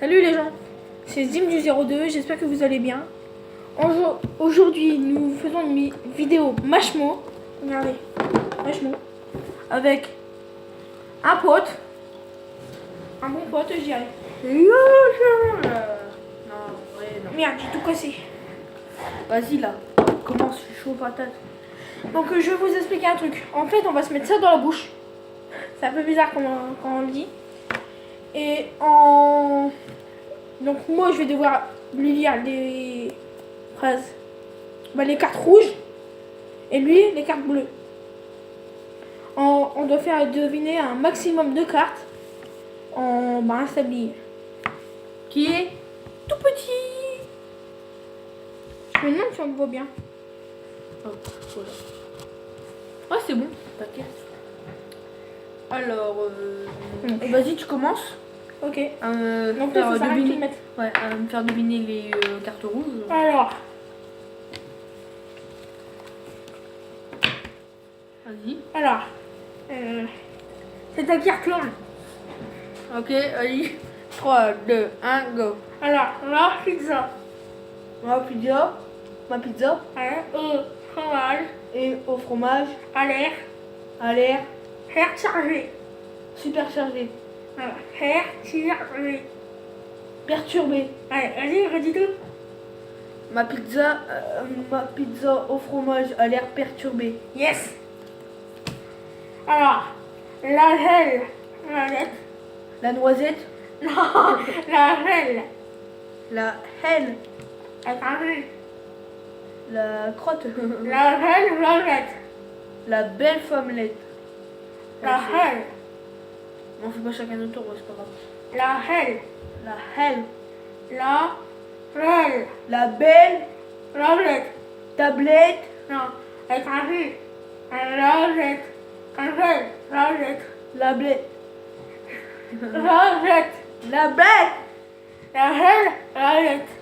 Salut les gens, c'est Zim du 02, j'espère que vous allez bien. Aujourd'hui, nous faisons une vidéo Mashmo. Regardez, Mashmo. Avec un pote. Un bon pote, je dirais. Non, ouais, non. Merde, j'ai tout cassé. Vas-y là, commence, je suis chaud patate. Donc je vais vous expliquer un truc. En fait, on va se mettre ça dans la bouche. C'est un peu bizarre quand on le dit. Et donc moi, je vais devoir lui lire les phrases. Les cartes rouges. Et lui, les cartes bleues. On doit faire deviner un maximum de cartes en un sablier. Qui est tout petit. Je me demande si on le voit bien. Oh, voilà. Ah, c'est bon, t'inquiète. Alors, vas-y, tu commences. Ok. Donc, toi, ça deviner. mettre. Ouais, me faire deviner les cartes rouges. Alors. Vas-y. Alors. C'est ta carte là. Ok, allez. 3, 2, 1, go. Alors, la pizza. Ma pizza. Au fromage. Et au fromage. À l'air. À l'air. Air chargé. Super chargé. Voilà. Air chargé. Perturbé. Allez, vas-y, redis tout. Ma pizza au fromage a l'air perturbé. Yes. Alors, la gel. La lettre. La noisette. Non, la gel. La haine. Avec un G. La crotte. La gel, la lettre. La belle femmelette. La gel. On fait pas chacun notre tour, c'est pas grave. La gel. La haine. La gel. La belle La lettre. tablette. Non, avec un G. La lettre. Un gel. La lettre. La blette. La lettre. La bête. La gel, la lettre.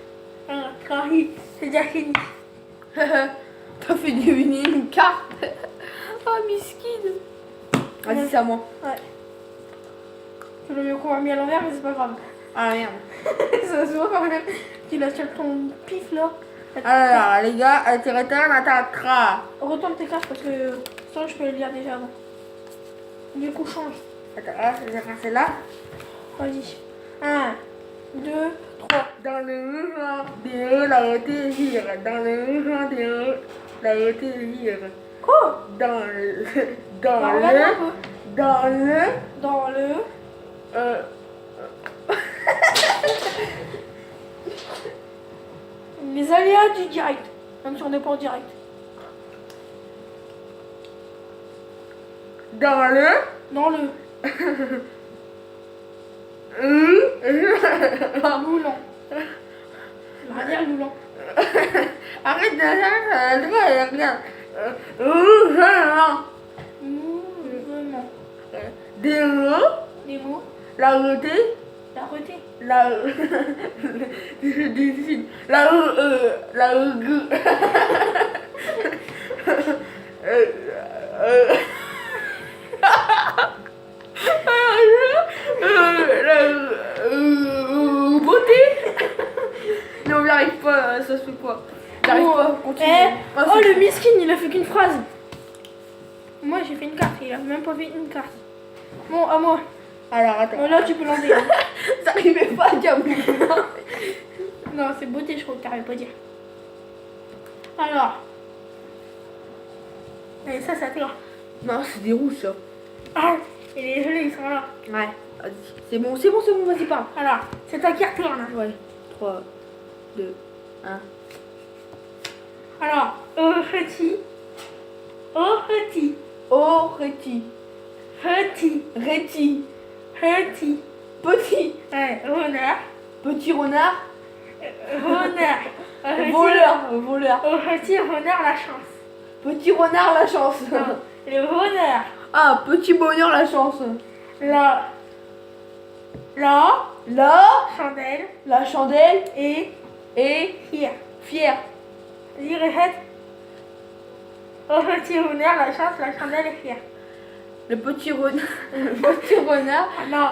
Carré, c'est déjà fini. T'as fait deviner une carte. Oh, miskine. Vas-y, c'est à moi. Ouais. C'est le mieux qu'on m'a mis à l'envers, mais c'est pas grave. Ah, merde. Ça se voit quand même. Tu lâches ton pif là. Alors, les gars, intéressant, attends. Retourne tes cartes parce que ça, je peux les lire déjà avant. Du coup, change. Attends, je vais faire celle-là. Vas-y. 1, 2, 3. Dans le jardin, la rôtir. Dans le jardin, la rôtir. Quoi? Dans le. Dans le. Les aléas du direct. Même si on n'est pas en direct. Dans le. Dans le. Loulant. Ça va dire loulant. Arrête de faire regarde. Mouvement. Des mots, Les mots. la roté, La reté. la je décide, la beauté. Non, j'arrive pas, ça se fait quoi? J'arrive pas, continue. Oh, le miskin, il a fait qu'une phrase. Moi, j'ai fait une carte, il a même pas fait une carte. Bon, à moi. Alors, attends. Bon, là, tu peux l'enlever. Hein. T'arrivais pas à dire mouvement. Non, c'est beauté, je crois que t'arrives pas à dire. Alors. Et ça à toi. Non, c'est des rouges, ça. Ah, et les gelés, ils sont là. Ouais, vas-y. C'est bon, vas-y, parle. Alors, c'est ta carte là. Ouais. 3, 2, 1. Alors, petit. Petit. Oh, réti. Petit. Réti. Petit. Petit. Ouais, honneur. Petit renard. Honneur. Voleur. Petit honneur, la chance. Petit renard, la chance. Non, le honneur. Ah, petit bonheur, la chance. La chandelle La chandelle et fier. Vas-y, répète. Au petit honneur, la chance, la chandelle est fière. Le petit renard. Le petit renard. Non,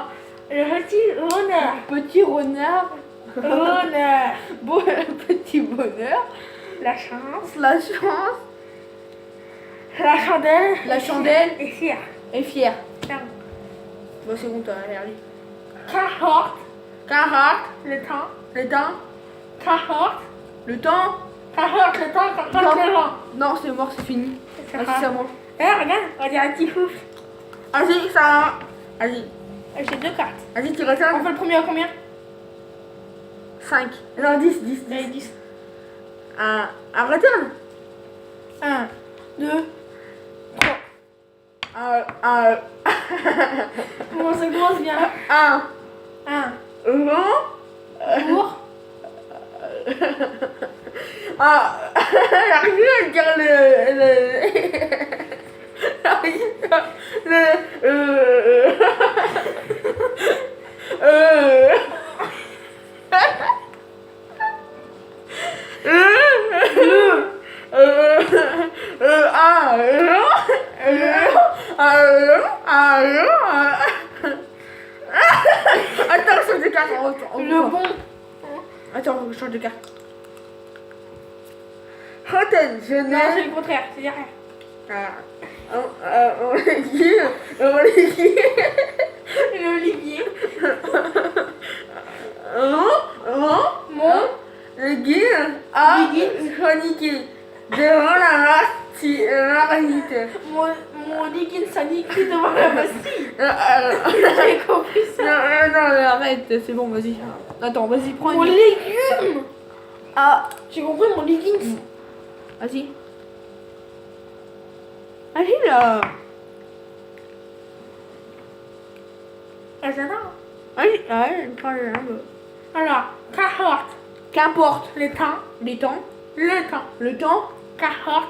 Le petit renard. Petit renard. Renard. Bon, petit bonheur. La chance. La chance. La chandelle. La chandelle. Et fier. Et fier. Ferme. Bon, c'est bon, toi, allez. Carotte. Carotte. Le temps. Le temps. Carotte. Le temps. Carotte, le temps, carotte, le vent. Non, c'est mort, c'est fini. C'est Vas-y, pas- c'est à moi. Eh, regarde, on dirait un petit fou. Vas-y, ça. Vas-y. J'ai 2 cartes. Vas-y, tu On retiens. fait le premier à combien? 5. Non, 10, 10. Allez, 10. Retiens. 1, 2, 3. Bon, ça commence bien. 1. 1 Vent. pour. J'arrive à dire Attends, je change de carte. Le bon. Attends, je change de carte. Rotten, je Non, c'est n'ai... le contraire, c'est derrière. L'olivier. Mon. Le guide a chroniqué devant la marmite. Mon liquide s'aniquille devant la Bastille. J'ai compris ça. Non, arrête, c'est bon, vas-y. Attends, vas-y, prends Mon une. légume. Ah, J'ai compris mon leggings. vas-y. Allez là. Ah, j'adore. Allez, prends le lambeau. Alors, carotte. Qu'importe Le temps. les temps, Le temps. le temps, Carotte.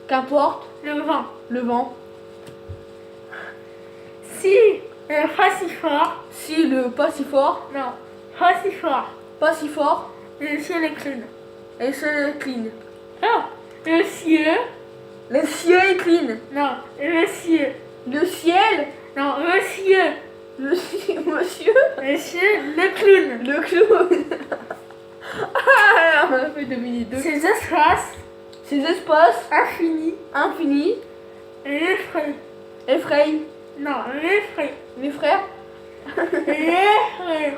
qu'importe Le vent. le vent. Si le pas si fort. Si le pas si fort, Non. Pas si fort. pas si fort, Le ciel est clean. et se clean. Oh. Le ciel. Le ciel est clean. Non. Le ciel. Le ciel, Non. Le ciel. monsieur, Le ciel. Le clown. le clown. Ah, on a fait 2 minutes. Ces espaces Ces espaces infinis. infinis L'effraient. effrayent Non. L'effraient. mes frères. L'effraient.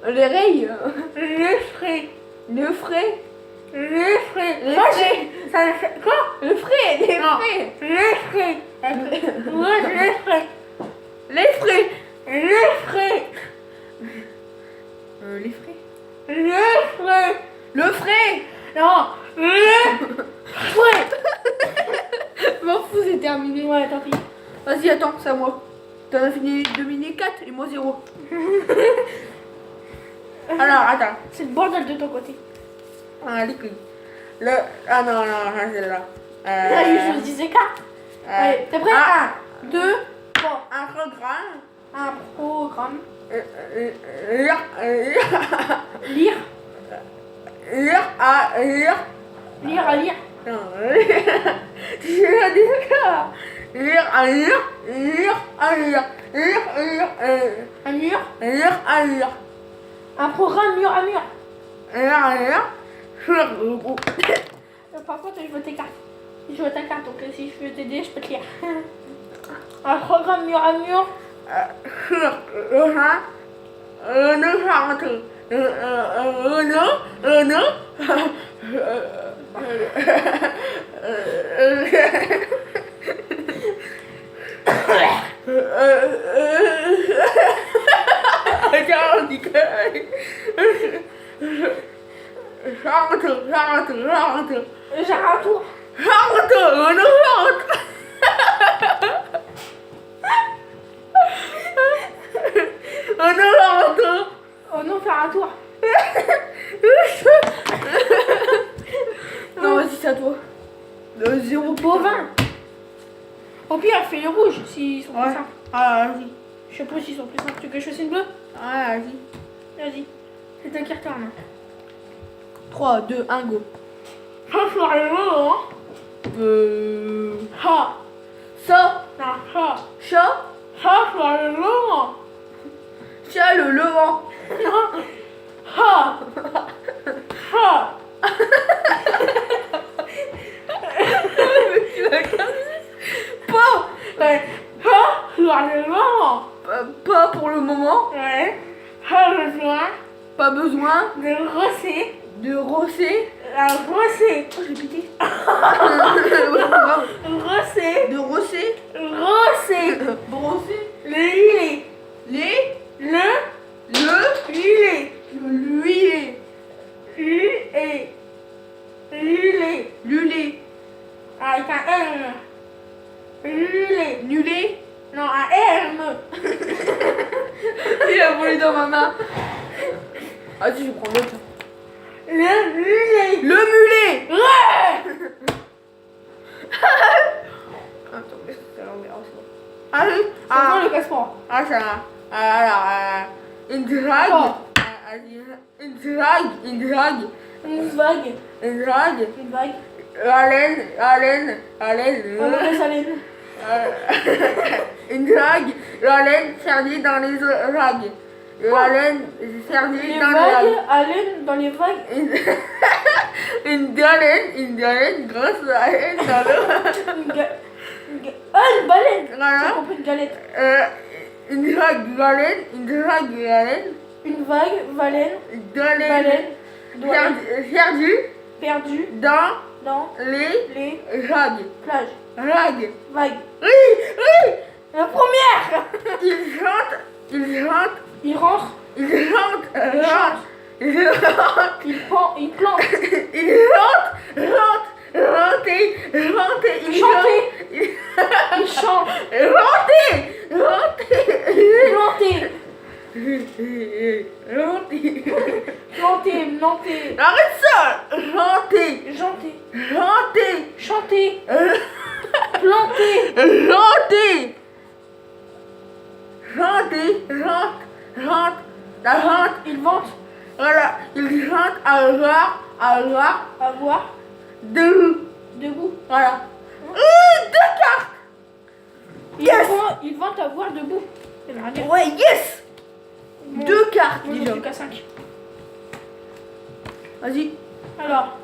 Les rayes, L'effraient. le frais, L'effraient. Les Moi, frais. ça me fait. Quoi? le frais, les Non. frais, L'effraient. Moi, je l'effraie. les frais, L'effraie. les frais, L'effraie. le frais. Non. L'effraie. M'en fous, c'est terminé. Ouais, tant pis. Vas-y, attends, c'est à moi. T'en as fini 2 minutes 4 et moi 0. Alors, attends. C'est le bordel de ton côté. Les couilles. Non, c'est là. Là, je disais 4. Allez, t'es prêt? 1, 2, 3. Un programme. Un programme. Lire. Lire. Lire à lire. Lire à lire. Non, je vais dire ça. Lire à lire. Lire à lire. Lire. Un mur. Lire à lire. Un programme mur à mur. Lire à lire. Par contre, je veux tes cartes. Je veux ta carte, donc si je veux t'aider, je peux te lire. Un programme mur à mur. J'ai un tour. Oh non, faire un tour. Non, vas-y, c'est à toi. Zéro Bovin. Au pire, fais le rouge s'ils sont plus Ouais. simples. Ah, vas-y. Je sais pas s'ils sont plus simples. Tu veux que je fasse une bleue? Ah, vas-y. Vas-y. C'est ta carte en main. 3, 2, 1, go. Ha, faire le mot, hein. Ha. Ça, Non, ha. chat, Ha, faire le mot. Tiens, le levant. Ha. Ha. Tu vas casser. Pas. Ouais. Ha. Le vent. Pas pour le moment. Ouais. Ha besoin Pas besoin de rosser. de rosser. La rosser. Oh, je l'ai pété. Rosser. De rosser. Rosser. Brosser. Le huiler. Les. Le huiler. L'huiler. Huiler. Huiler. L'huiler. Avec un M. Huiler. Nulé. Non, un M. Il a volé dans ma main. Vas-y, je vais prendre l'autre. Le mulet. Le mulet. Ouais. Attends, mais c'est l'envers, c'est bon. Allez. C'est bon le casse-pas. Ah, ça. Alors, une drague. Quoi? Une drague. Une drague. Une vague. Une drague. Une vague. Haleine. On le laisse aller. Une drague. La laine servie dans les dragues. La laine servie Les dans les vagues, dragues. haleine dans les vagues. Une haleine, grosse haleine dans le. Ah, une baleine. Voilà. J'ai compris une galette. Une drague haleine. Une vague, baleine, Baleine. douane, Perdue perdu dans dans les les dragues. plages. Dragues. Vague. Oui. La première. Il rentre. Il rentre, il plante, Il rentre. il chante, il chante, planter, Arrête ça. Chanter. chanter, planter, La rentre. il vente, Voilà. Il rentre avoir avoir, deux. debout. Voilà. Deux cartes. Yes. Il vente avoir debout. C'est la dernière. Ouais, yes. Bon, Deux cartes moi, j'ai déjà. plus qu'à 5. Vas-y. Alors.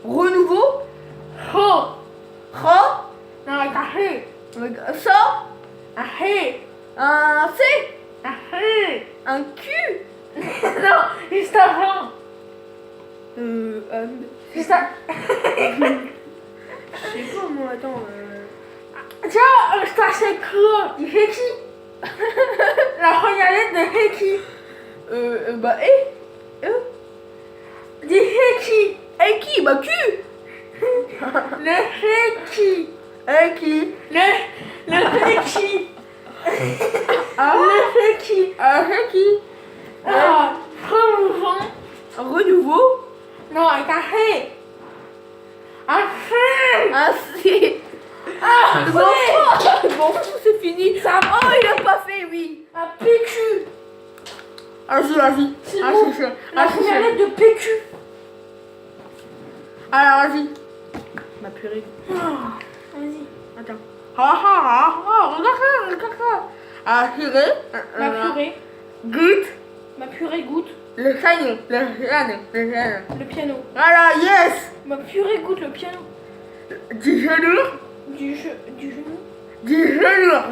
Renouveau. Non, avec un H. Ça. Un H. Un C. Un H. Un Q. Non, juste avant. Juste avant. Je sais pas moi, attends. Tiens, je t'achète quoi? Il fait qui? La première lettre de Heki. Bah, Dis Heki. et qui? Bah, Q. Le Heki. Et qui? Le Heki. Ah, Le Heki. et qui? Ah, renouveau. Renouveau. Non, avec un H. Un H. Un C. Ah, Bon, ouais. bon, c'est fini. Ça va. Oh, il a pas fait, oui. Un PQ. Vas-y. C'est Ah, bon. c'est ça. La Ah, c'est première ça. lettre de PQ. Alors, vas-y. Ma purée. Vas-y. Attends. Regarde ça. Ah, purée. Ma purée. Goutte. Ma purée goûte Le piano. Le le piano. Voilà, yes. Ma purée goûte le piano. Du genou. Du genou. Du velours.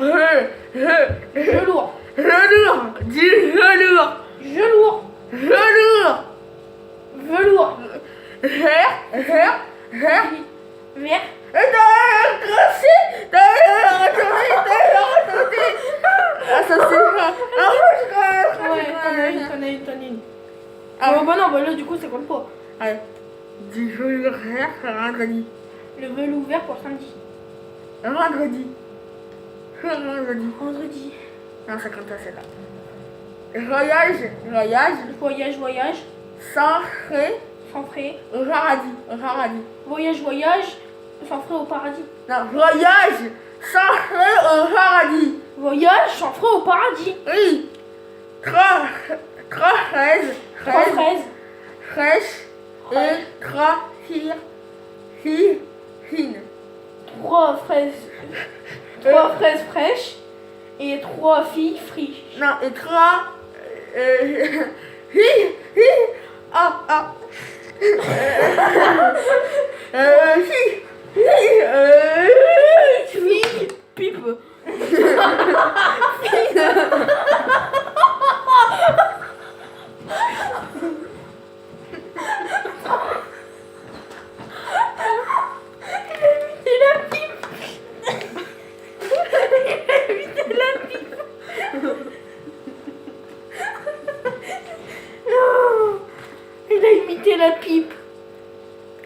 Velours. Velours. Du velours. Velours. Velours. Velours. Vert. Vert. Et t'as grossi. T'as retourné. Ah, ça c'est ça. Ouais, t'en as une. Ah, Bah non, bah là du coup ça compte pas. allez. Du velours vert, vendredi. Le velours vert pour samedi. Vendredi. Vendredi. Non, ça compte pas celle-là. Voyage. Sans frais. Sans frais. Au paradis. Voyage, sans frais au paradis. Non, voyage. Sans frais au paradis. Voyage, sans frais au paradis. Oui. 3 fraises. 3 fraises. Fraîches. Et 3 fines. 3 fraises. 3 fraises fraîches. Et 3 filles friches. Non, et 3 Filles pipe. Il a imité la pipe.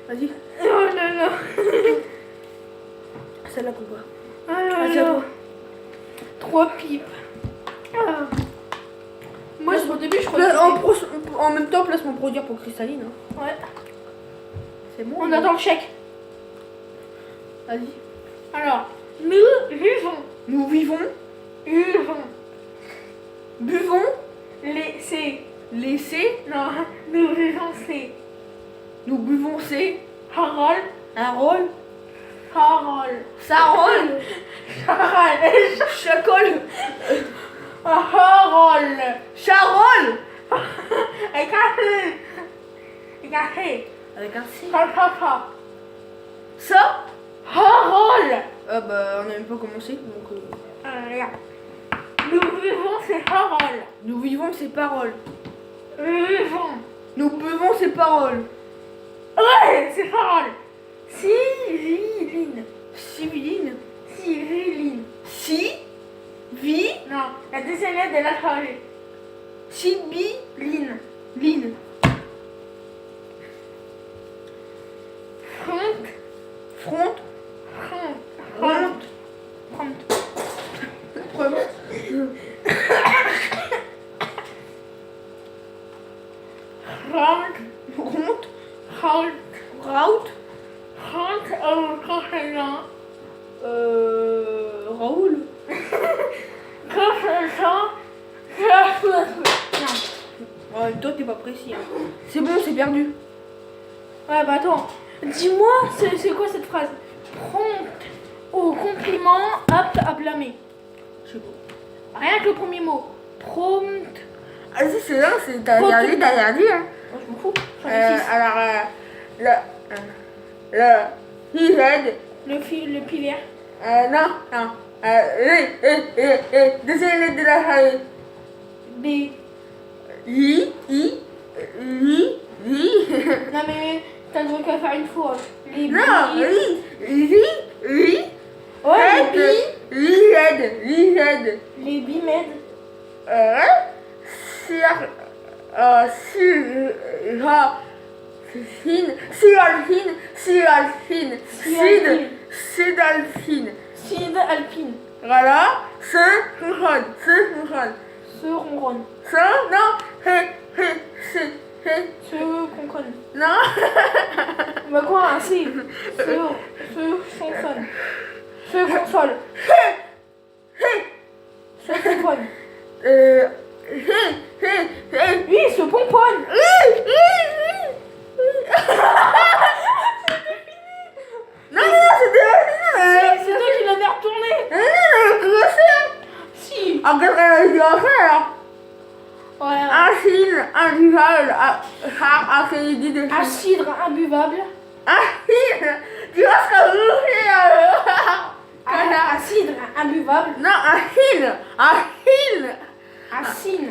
Vas-y, Oh là là. celle-là qu'on voit. Ah là Vas-y, à là. toi. 3 pipes. Ah. Moi, au début, je crois En même temps, place mon produire pour cristalline. Hein. Ouais. C'est bon. On attend le chèque. Vas-y. Alors, nous vivons. Nous vivons, buvons, C'est. laisser. Non, nous vivons, c'est. Nous buvons, c'est Harold. un rôle. Harold. Ça rôle. Harold. Chacole. Harold. Charole. Regardez. Avec un C. Papa. Ça. Harold. Ah bah, on n'a même pas commencé. Donc, Regarde. Nous vivons, c'est Harold. nous vivons ces paroles. Nous vivons. Nous buvons ces paroles. Ouais, c'est Harold. Civiline. Civiline. Civiline. Si. Vi. Non, la deuxième lettre de l'alphabet. Sibiline. Line. Front. Front. Front. Front. Front. Front. Front. Front. Route. Front. Concernant. Raoul. Concernant. Non. Ouais, toi, t'es pas précis. Hein. C'est bon, c'est perdu. Ouais, bah attends. Dis-moi, c'est quoi cette phrase? Prompt au compliment, apte à blâmer. Je sais pas. Rien que le premier mot. Prompt. Ah si, c'est là, t'as regardé, hein. Moi, je m'en fous. J'en ai six. Alors, he had, Le pilier. non, deuxième lettre de la famille. B. Li. Non, mais t'as le droit qu'à faire une fois. Les Non, billes. li. Ouais, les Had, billes. Les bimèdes. Sidalfine. Cid alpine. Voilà, se ronronne. Se ronronne. Se conconne. Non, Bah quoi, un C. Se chansonne. Se console. Se pomponne. Oui, se pomponne. Non, c'est C'est toi qui l'avais retourné. Si. Ouais. Un rival, après-midi de Un cidre imbuvable. Tu vas se remonter Un cidre imbuvable. Non, un cine. Un cine. Un ciné.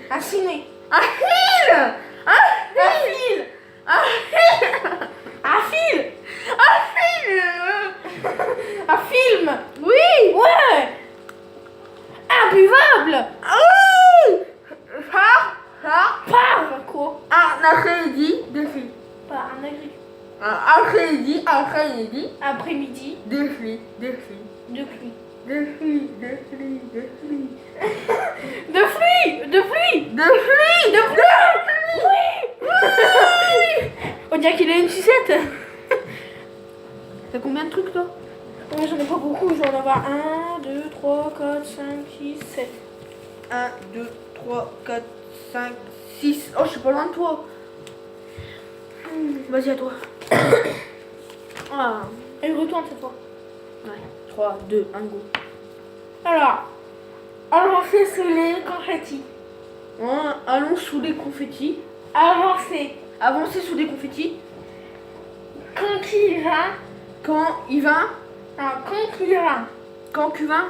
Un ciné. Un fil. Un fil. Un film. Oui. Ouais. Imbuvable. Par quoi? Un après-midi de filles. Par un agriculteur. Après-midi. Après-midi. De filles. De pluie. De filles. De pluie. De pluie. De filles. De pluie. Oui. On dirait qu'il a une sucette. T'as combien de trucs toi? Ouais, j'en ai pas beaucoup, je vais en avoir 1, 2, 3, 4, 5, 6, 7. 1, 2, 3, 4, 5, 6. Oh, je suis pas loin de toi. Vas-y, à toi. Ah. Elle retourne cette fois. Ouais. 3, 2, 1, go. Alors, avancer sous les confettis. Allons sous les confettis. Avancer. Avancer sous les confettis. Quand qui va. Quand il va. Non, quand qui va. Quand Cuvin.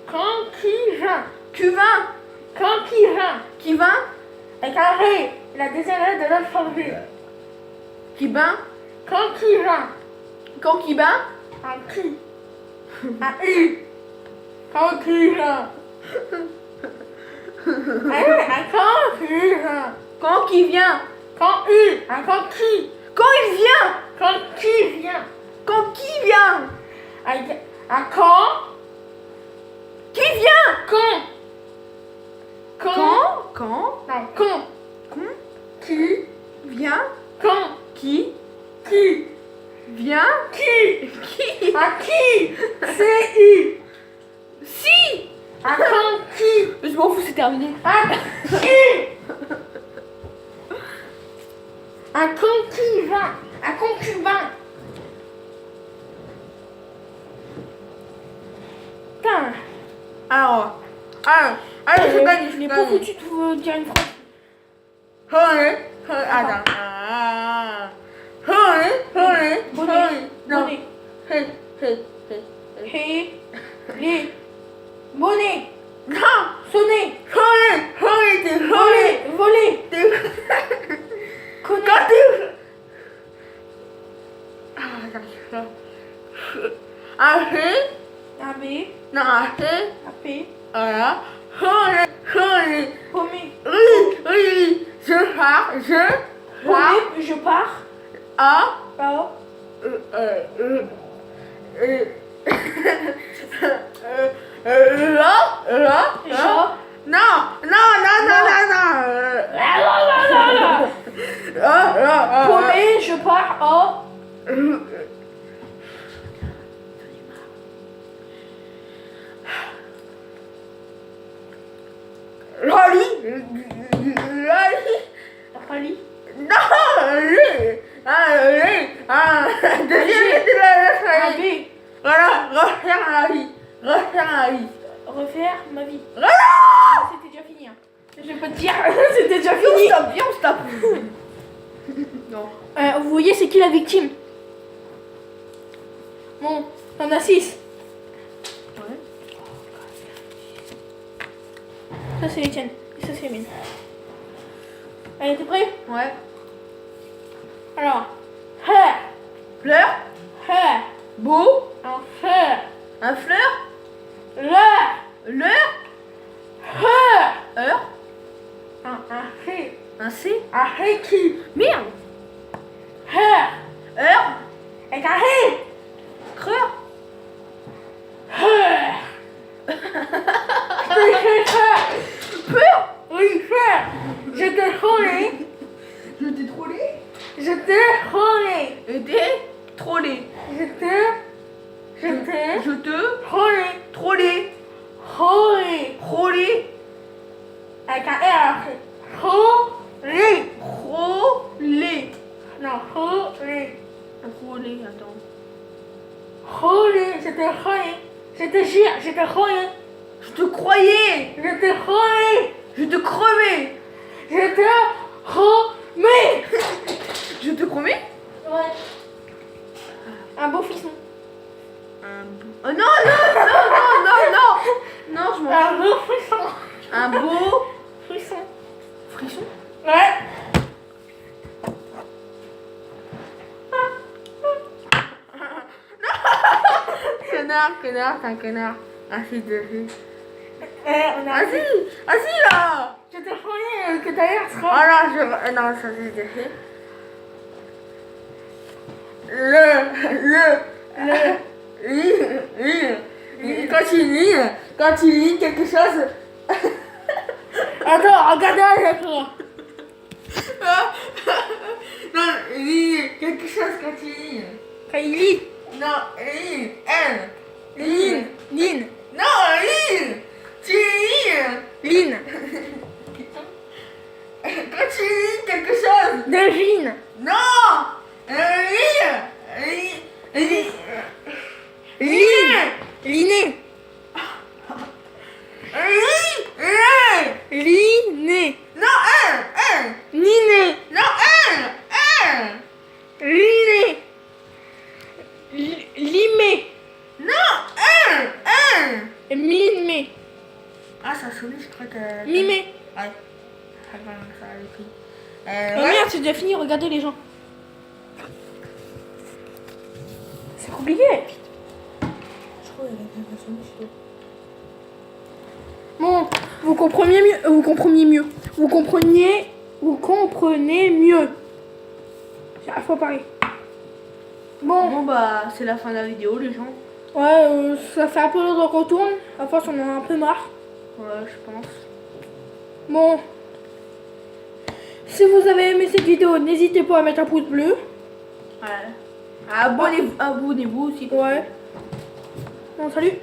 Quand qui va. Cuvin. Quand qui va. Qui va. Avec un ré. La deuxième lettre de l'alphabet. Qui bat. Quand qui va. Quand qui bat. Un qui. Un u. Quand qui va. Un quand qui va. Quand qui vient. Quand u. Un quand qui. Quand il vient. Quand qui vient. Quand qui vient. Un quand. Qui vient. Quand. Quand. Quand. Non, quand. Con. Qui. Vient. Quand. Qui. Qui. Vient. Qui. Qui. Un qui. C-U. Si. Un quand qui. Je m'en fous, c'est terminé. Un qui. Un concubin. Un concubin. Putain. Alors, je gagne, je n'ai pas gagne. foutu de dire une phrase. Attends. Bonnet. Non. Bonnet. Hé. Hé. Les. Bonnet. Non. Sonner. T'es Voler. Voler. Quand Connaître. tu... Un H. Un B. Non, un H. Un P. Voilà. Paumé. Oui. Je pars. Paumé. Je pars. A. Oh. Là. Non. Paumé. Je pars. Oh. Rallye. Rallye. Deuxième de la Un B. Voilà, refaire la vie. Refaire ma vie. Voilà. C'était déjà fini. Hein. Je vais pas te dire. C'était déjà fini. On se tape. Non. Vous voyez, c'est qui la victime? Bon, on a 6. Ouais. Ça, c'est les tiennes. Et ça, c'est les miennes. Allez, t'es prêt? Ouais. Alors. Fleur. Fleur. Fleur. Beau. Un fleur. Un fleur. L'heure. L'heure. Fleur. Heure. Un ré. Un C. Un ré qui. Merde. Heure. Heure. Avec un ré. Creur. Fleur. Je te fleur. Peur. Oui, fleur. Je te trollé. Je t'ai trollé. Je te trollé. T'es trollé. Je te trollé. Trollé. Trollé. Trollé. Avec un R après. Trollé. Trollé. Non, trollé. Trollé, attends. Trollé. Je te trollé. Je te jure, je te trollé. Je te croyais. Je te trollé. Je te crevais. Je te remets. Je te promets. Ouais. Un beau frisson. Oh non, je m'en Un fous. beau frisson. Un beau Frisson. frisson. Ouais. Connard, t'es un connard. Assis dessus. On a Assis là. Je te trollé que d'ailleurs Oh sera. non, non, ça c'est dessus. Quand tu lis quelque chose. Attends, regarde avec moi. Non, lis quelque chose quand tu lis. Quand il lit. Non, lis, elle. Line. Line. Non, lis. Lynn. Quand tu lis quelque chose. Delphine. Non. Liné. Liné. Non, Niné. non, Liné. Limé. non, Mimé. Ah, ça a sonné, je crois que... Mimé. Ouais. Ça a écrit. Oh merde, c'est déjà fini, regardez les gens. C'est compliqué. Je crois que ça a sonné, je sais pas. Bon, vous compreniez mieux. Vous compreniez mieux. Vous comprenez mieux. J'ai à la fois parlé. Bon, bah, c'est la fin de la vidéo, les gens. Ouais, ça fait un peu longtemps qu'on tourne. À force, on en a un peu marre. Ouais, je pense. Bon. Si vous avez aimé cette vidéo, n'hésitez pas à mettre un pouce bleu. Ouais. Abonnez-vous aussi. Ouais. Bon, salut.